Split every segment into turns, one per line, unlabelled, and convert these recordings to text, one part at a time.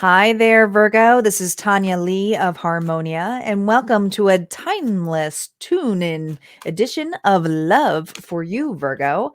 Hi there, Virgo. This is Tanya Lee of Harmonia, and welcome to a timeless tune-in edition of Love for You, Virgo.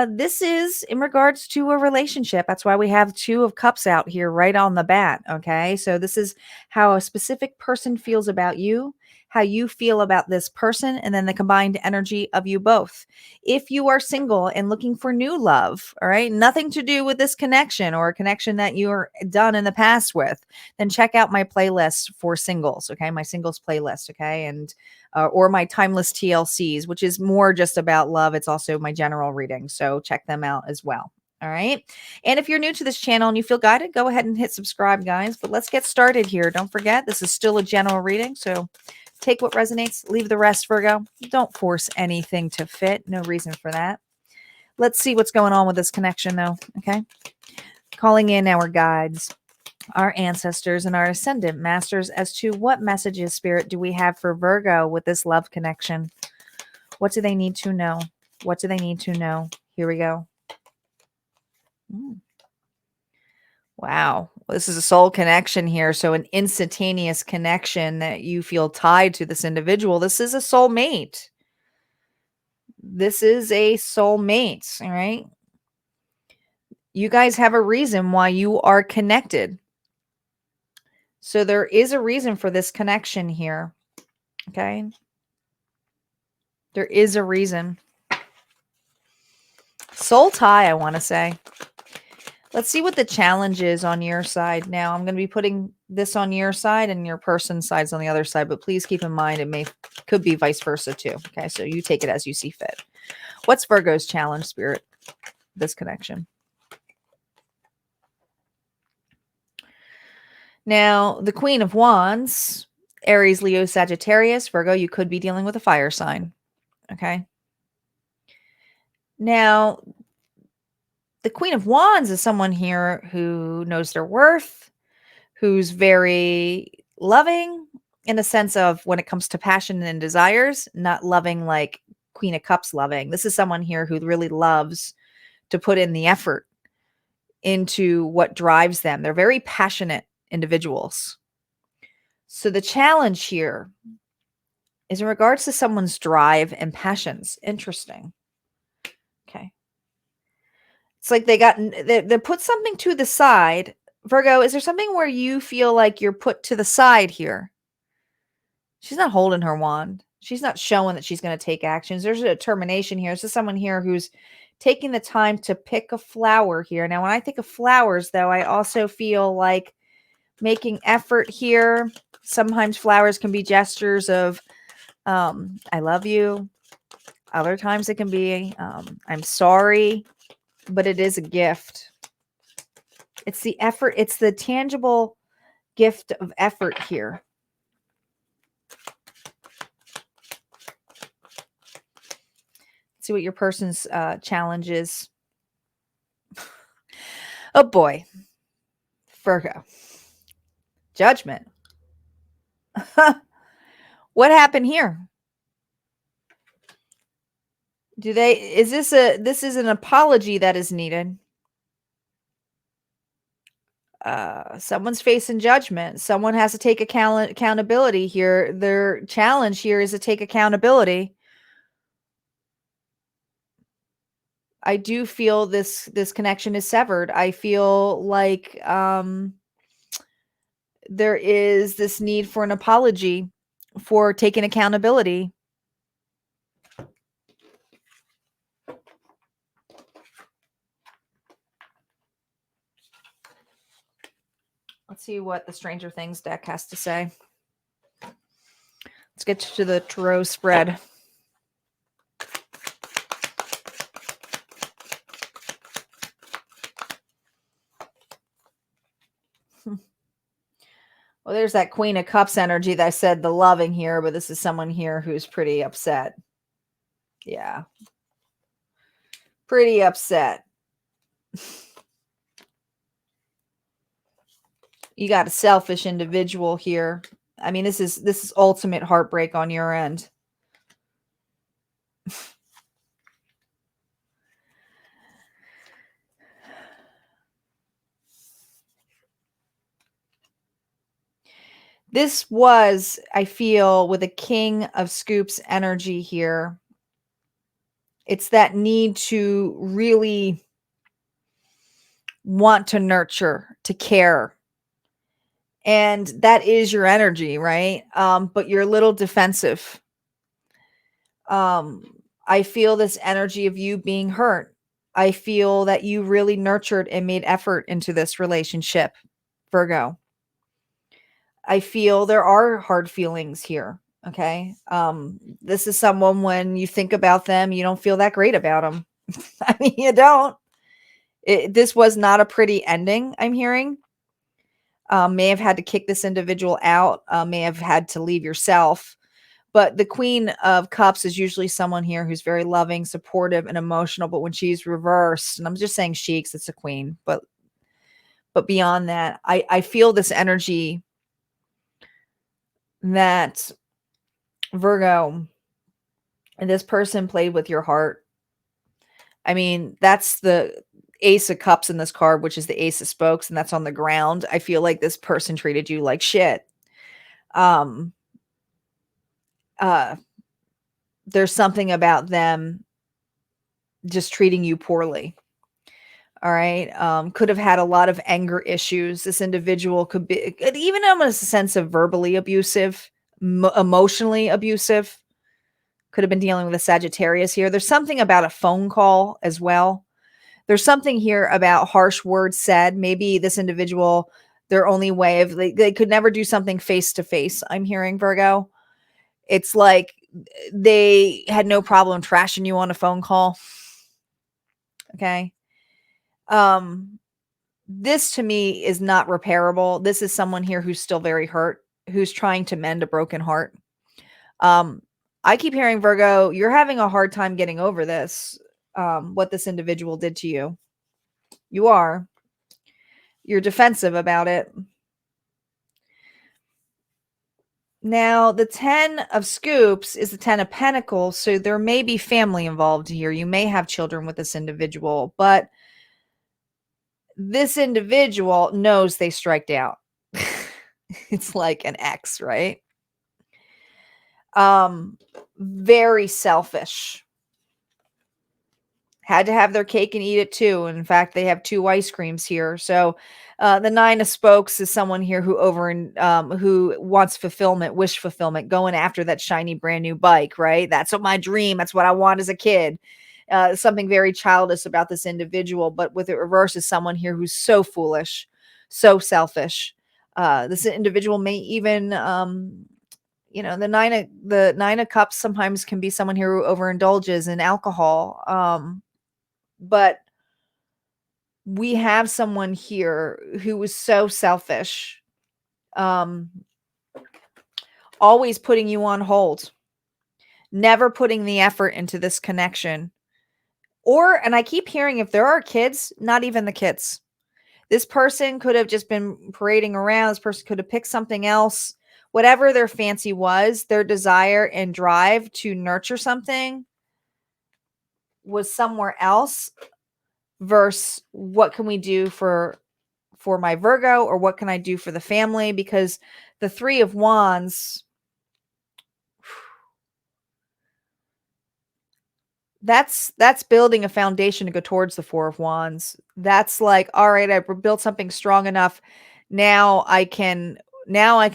This is in regards to a relationship. That's why we have Two of Cups out here right on the bat. Okay, so this is how a specific person feels about you, how you feel about this person, and then the combined energy of you both. If you are single and looking for new love, all right, nothing to do with this connection or a connection that you're done in the past with, then check out my playlist for singles, okay? My singles playlist, okay? And or my timeless TLCs, which is more just about love. It's also my general reading. So check them out as well. All right. And if you're new to this channel and you feel guided, go ahead and hit subscribe, guys. But let's get started here. Don't forget, this is still a general reading. So take what resonates, leave the rest, Virgo. Don't force anything to fit. No reason for that. Let's see what's going on with this connection, though. Okay. Calling in our guides, our ancestors, and our ascendant masters as to what messages, Spirit, do we have for Virgo with this love connection? What do they need to know? What do they need to know? Here we go. Wow. This is a soul connection here. So an instantaneous connection that you feel tied to this individual. This is a soulmate. This is a soulmate. All right. You guys have a reason why you are connected. So there is a reason for this connection here. Okay. There is a reason. Soul tie, I want to say. Let's see what the challenge is on your side. Now, I'm going to be putting this on your side and your person's side's on the other side, but please keep in mind it could be vice versa too. Okay, so you take it as you see fit. What's Virgo's challenge, Spirit? This connection. Now, the Queen of Wands, Aries, Leo, Sagittarius, Virgo, you could be dealing with a fire sign. Okay. Now, the Queen of Wands is someone here who knows their worth, who's very loving in the sense of when it comes to passion and desires, not loving like Queen of Cups loving. This is someone here who really loves to put in the effort into what drives them. They're very passionate individuals. So the challenge here is in regards to someone's drive and passions. Interesting. Okay. It's like they put something to the side. Virgo, is there something where you feel like you're put to the side here? She's not holding her wand. She's not showing that she's going to take actions. There's a determination here. This is someone here who's taking the time to pick a flower here. Now, when I think of flowers, though, I also feel like making effort here. Sometimes flowers can be gestures of, I love you. Other times it can be, I'm sorry, but it is a gift. It's the effort. It's the tangible gift of effort here. See what your person's challenge is. Oh boy. Virgo. Judgment. What happened here? This is an apology that is needed. Someone's facing judgment. Someone has to take accountability here. Their challenge here is to take accountability. I do feel this connection is severed. I feel like there is this need for an apology, for taking accountability. Let's see what the Stranger Things deck has to say. Let's get to the tarot spread. Well, there's that Queen of Cups energy that I said the loving here, but this is someone here who's pretty upset. Yeah. Pretty upset. You got a selfish individual here. I mean, this is ultimate heartbreak on your end. This was, I feel, with a King of Scoops energy here. It's that need to really want to nurture, to care. And that is your energy, right? But you're a little defensive. I feel this energy of you being hurt. I feel that you really nurtured and made effort into this relationship, Virgo. I feel there are hard feelings here. Okay. This is someone when you think about them, you don't feel that great about them. I mean, you don't. This was not a pretty ending, I'm hearing. May have had to kick this individual out, may have had to leave yourself. But the Queen of Cups is usually someone here who's very loving, supportive, and emotional. But when she's reversed, and I'm just saying she, because it's a queen, but beyond that, I feel this energy that Virgo and this person played with your heart. I mean, that's the Ace of Cups in this card, which is the Ace of Spokes, and that's on the ground. I feel like this person treated you like shit. There's something about them just treating you poorly. All right. Could have had a lot of anger issues. This individual could be even almost a sense of verbally abusive, emotionally abusive. Could have been dealing with a Sagittarius here. There's something about a phone call as well. There's something here about harsh words said. Maybe this individual, their only way of they could never do something face to face. I'm hearing, Virgo. It's like they had no problem trashing you on a phone call. Okay. This to me is not repairable. This is someone here who's still very hurt, who's trying to mend a broken heart. I keep hearing, Virgo, you're having a hard time getting over this, what this individual did to you. You are. You're defensive about it. Now, the 10 of Scoops is the 10 of Pentacles, so there may be family involved here. You may have children with this individual, but this individual knows they striked out. It's like an ex, right? Very selfish. Had to have their cake and eat it too. In fact, they have 2 ice creams here. So the 9 of Spokes is someone here who who wants fulfillment, wish fulfillment, going after that shiny brand new bike, right? That's what my dream. That's what I want as a kid. Something very childish about this individual, but with it reverse is someone here who's so foolish, so selfish. This individual may even the nine of cups sometimes can be someone here who overindulges in alcohol. But we have someone here who was so selfish, always putting you on hold, never putting the effort into this connection. And I keep hearing if there are kids, not even the kids. This person could have just been parading around. This person could have picked something else. Whatever their fancy was, their desire and drive to nurture something was somewhere else versus what can we do for my Virgo, or what can I do for the family? Because the 3 of Wands, that's building a foundation to go towards the 4 of Wands. That's like, all right, I built something strong enough. Now I can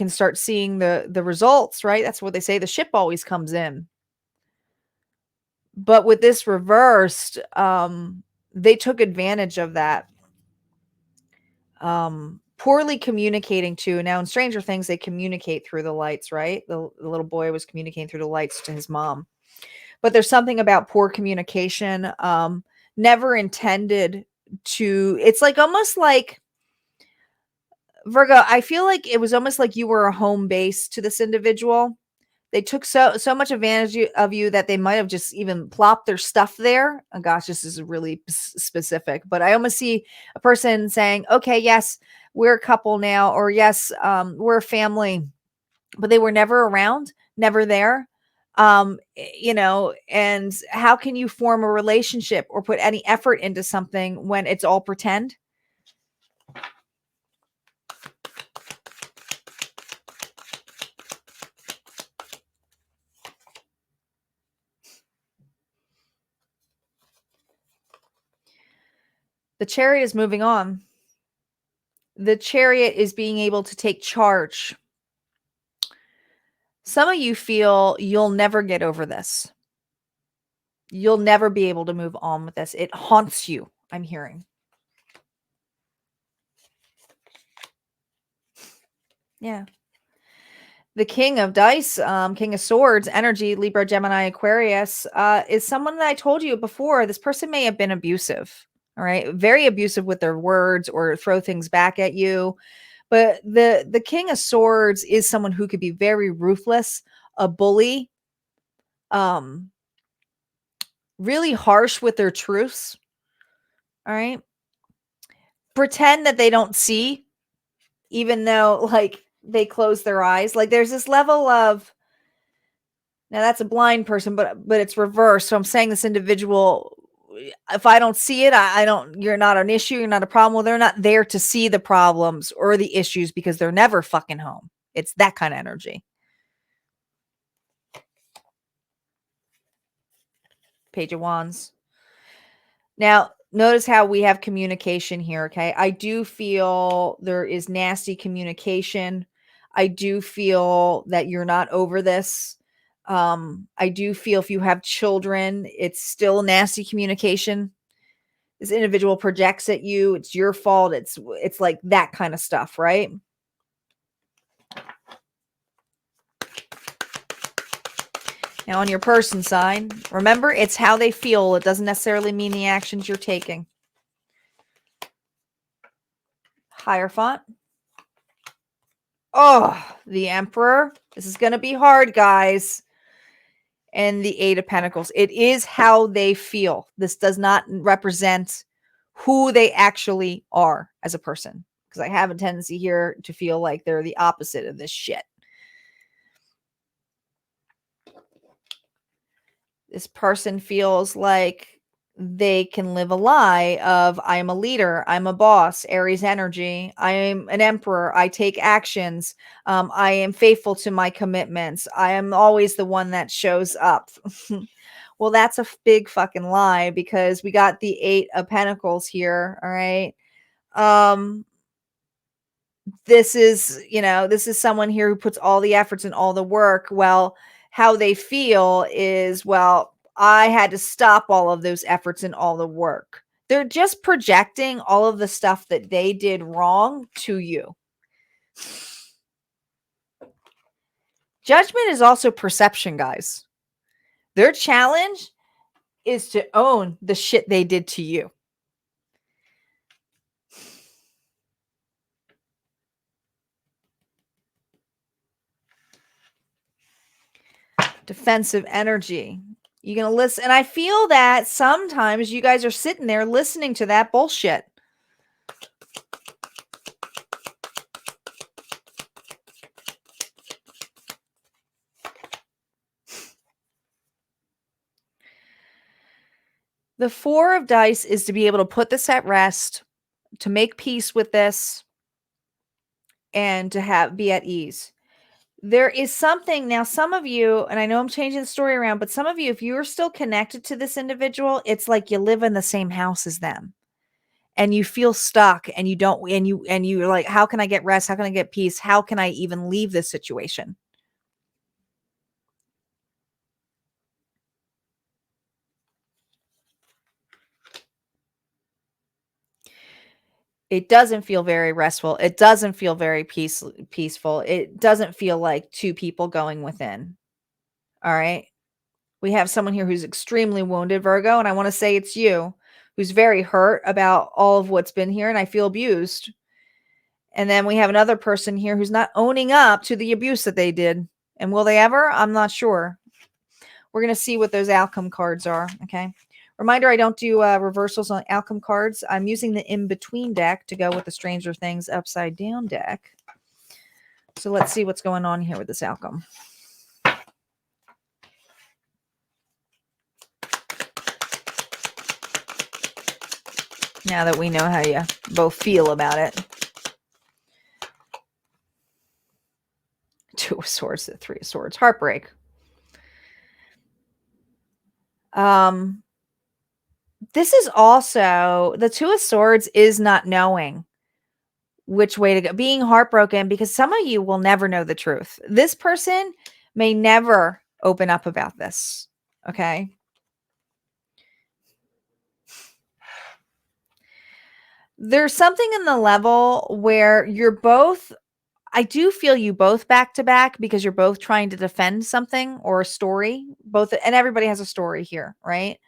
start seeing the results, right? That's what they say. The ship always comes in. But with this reversed, they took advantage of that. Poorly communicating to. Now in Stranger Things, they communicate through the lights, right? The little boy was communicating through the lights to his mom. But there's something about poor communication, never intended to. It's like almost like, Virgo, I feel like it was almost like you were a home base to this individual. They took so much advantage of you that they might have just even plopped their stuff there. Oh gosh, this is really specific, but I almost see a person saying, okay, yes, we're a couple now, or yes, we're a family, but they were never around, never there. And how can you form a relationship or put any effort into something when it's all pretend? The Chariot is moving on. The Chariot is being able to take charge. Some of you feel you'll never get over this. You'll never be able to move on with this. It haunts you, I'm hearing. Yeah. The King of Dice, King of Swords, energy, Libra, Gemini, Aquarius, is someone that I told you before. This person may have been abusive. All right. Very abusive with their words or throw things back at you. But the King of Swords is someone who could be very ruthless, a bully, um, really harsh with their truths. All right. Pretend that they don't see, even though like they close their eyes. Like there's this level of, now that's a blind person, but it's reversed. So I'm saying this individual, if I don't see it, I don't, you're not an issue, you're not a problem. Well, they're not there to see the problems or the issues because they're never fucking home. It's that kind of energy. Page of Wands. Now, notice how we have communication here, okay? I do feel there is nasty communication. I do feel that you're not over this. I do feel if you have children, it's still nasty communication. This individual projects at you. It's your fault. It's like that kind of stuff, right? Now, on your person side, remember, it's how they feel. It doesn't necessarily mean the actions you're taking. Hierophant. Oh, the Emperor. This is going to be hard, guys. And the Eight of Pentacles. It is how they feel. This does not represent who they actually are as a person. Because I have a tendency here to feel like they're the opposite of this shit. This person feels like they can live a lie of, I'm a leader, I'm a boss, Aries energy, I'm an emperor, I take actions, I am faithful to my commitments, I am always the one that shows up. Well, that's a big fucking lie because we got the Eight of Pentacles here, all right? This is, this is someone here who puts all the efforts and all the work. Well, how they feel is, well, I had to stop all of those efforts and all the work. They're just projecting all of the stuff that they did wrong to you. Judgment is also perception, guys. Their challenge is to own the shit they did to you. Defensive energy. You're going to listen. And I feel that sometimes you guys are sitting there listening to that bullshit. The Four of Dice is to be able to put this at rest, to make peace with this, and to be at ease. There is something now, some of you, and I know I'm changing the story around, but some of you, if you're still connected to this individual, it's like you live in the same house as them and you feel stuck and you don't, and you're like, how can I get rest? How can I get peace? How can I even leave this situation? It doesn't feel very restful. It doesn't feel very peaceful. It doesn't feel like two people going within. All right. We have someone here who's extremely wounded, Virgo, and I want to say it's you, who's very hurt about all of what's been here, and I feel abused. And then we have another person here who's not owning up to the abuse that they did. And will they ever? I'm not sure. We're going to see what those outcome cards are, okay? Reminder, I don't do reversals on outcome cards. I'm using the in-between deck to go with the Stranger Things upside down deck. So let's see what's going on here with this outcome. Now that we know how you both feel about it. Two of Swords to Three of Swords. Heartbreak. This is also the Two of Swords is not knowing which way to go, being heartbroken because some of you will never know the truth. This person may never open up about this. Okay. There's something in the level where you're both, I do feel you both back to back because you're both trying to defend something or a story, both, and everybody has a story here, right?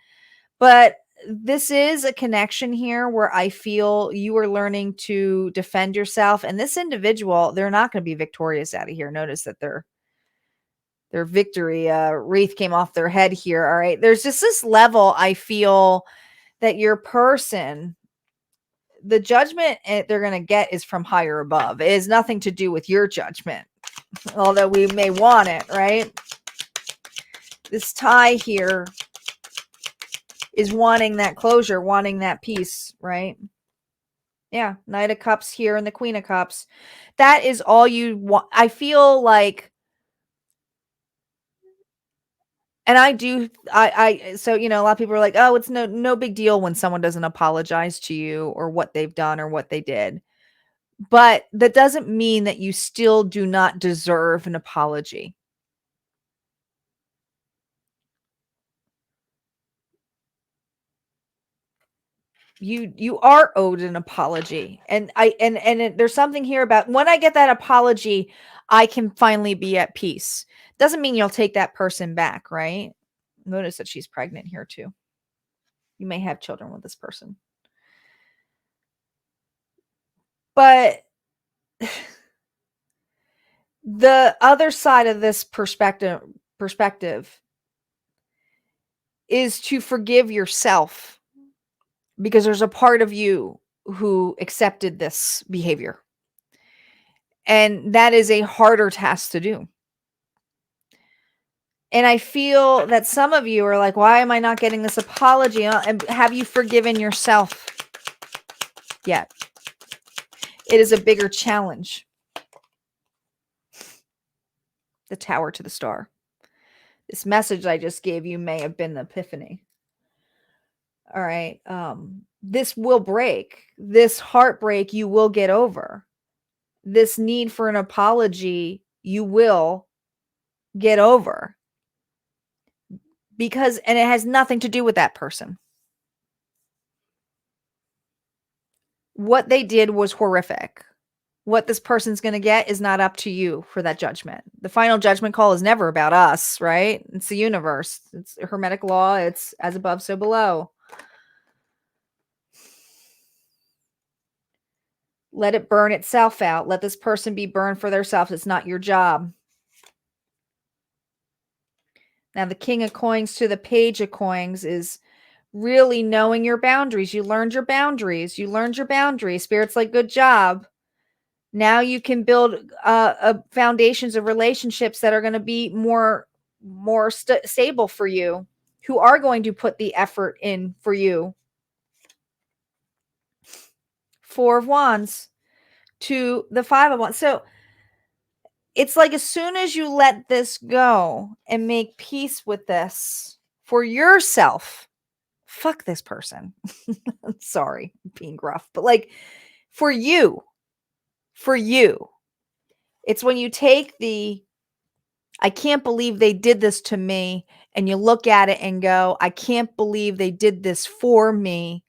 But this is a connection here where I feel you are learning to defend yourself. And this individual, they're not going to be victorious out of here. Notice that their victory wreath came off their head here. All right. There's just this level I feel that your person, the judgment they're going to get is from higher above. It has nothing to do with your judgment, although we may want it, right? This tie here is wanting that closure, wanting that peace, right? Yeah, Knight of Cups here and the Queen of Cups. That is all you want. I feel like, and so, you know, a lot of people are like, oh, it's no big deal when someone doesn't apologize to you or what they've done or what they did. But that doesn't mean that you still do not deserve an apology. You are owed an apology. And there's something here about when I get that apology, I can finally be at peace. Doesn't mean you'll take that person back, right? Notice that she's pregnant here too. You may have children with this person. But the other side of this perspective is to forgive yourself because there's a part of you who accepted this behavior. And that is a harder task to do. And I feel that some of you are like, why am I not getting this apology? And have you forgiven yourself yet? It is a bigger challenge. The Tower to the Star. This message I just gave you may have been the epiphany. All right. This will break. This heartbreak you will get over. This need for an apology you will get over. Because, and it has nothing to do with that person. What they did was horrific. What this person's going to get is not up to you for that judgment. The final judgment call is never about us, right? It's the universe. It's Hermetic law. It's as above, so below. Let it burn itself out. Let this person be burned for themselves. It's not your job. Now, the King of Coins to the Page of Coins is really knowing your boundaries. You learned your boundaries. You learned your boundaries. Spirit's like, good job. Now you can build foundations of relationships that are going to be more stable for you, who are going to put the effort in for you. Four of Wands to the Five of Wands. So it's like as soon as you let this go and make peace with this for yourself, fuck this person. Sorry, being gruff, but like for you, it's when you take I can't believe they did this to me, and you look at it and go, I can't believe they did this for me.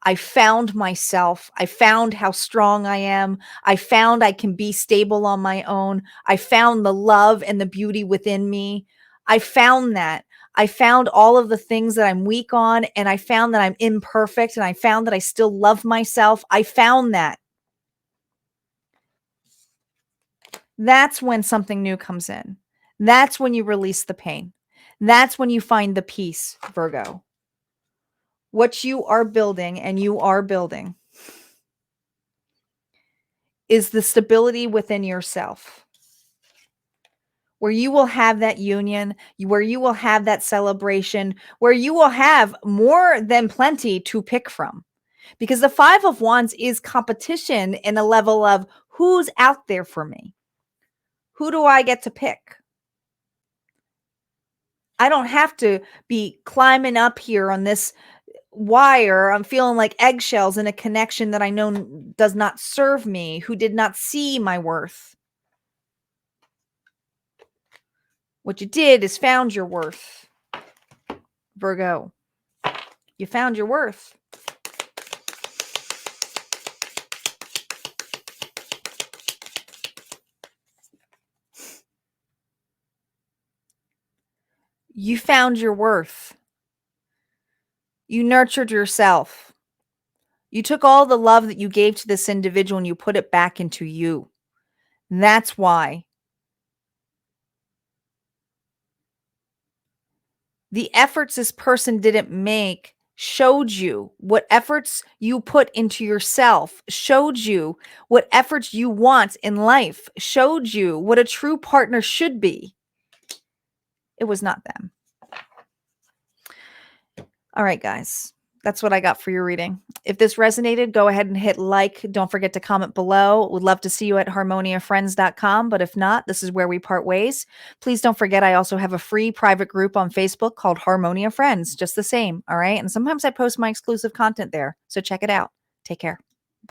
I found myself. I found how strong I am. I found I can be stable on my own. I found the love and the beauty within me. I found that. I found all of the things that I'm weak on, and I found that I'm imperfect, and I found that I still love myself. I found that. That's when something new comes in. That's when you release the pain. That's when you find the peace, Virgo. What you are building, and you are building, is the stability within yourself, where you will have that union, where you will have that celebration, where you will have more than plenty to pick from. Because the Five of Wands is competition in a level of who's out there for me? Who do I get to pick? I don't have to be climbing up here on this wire. I'm feeling like eggshells in a connection that I know does not serve me, who did not see my worth. What you did is found your worth, Virgo. You found your worth. You found your worth. You nurtured yourself. You took all the love that you gave to this individual and you put it back into you. And that's why the efforts this person didn't make showed you what efforts you put into yourself, showed you what efforts you want in life, showed you what a true partner should be. It was not them. All right, guys. That's what I got for your reading. If this resonated, go ahead and hit like. Don't forget to comment below. Would love to see you at harmoniafriends.com. But if not, this is where we part ways. Please don't forget, I also have a free private group on Facebook called Harmonia Friends, just the same. All right. And sometimes I post my exclusive content there. So check it out. Take care.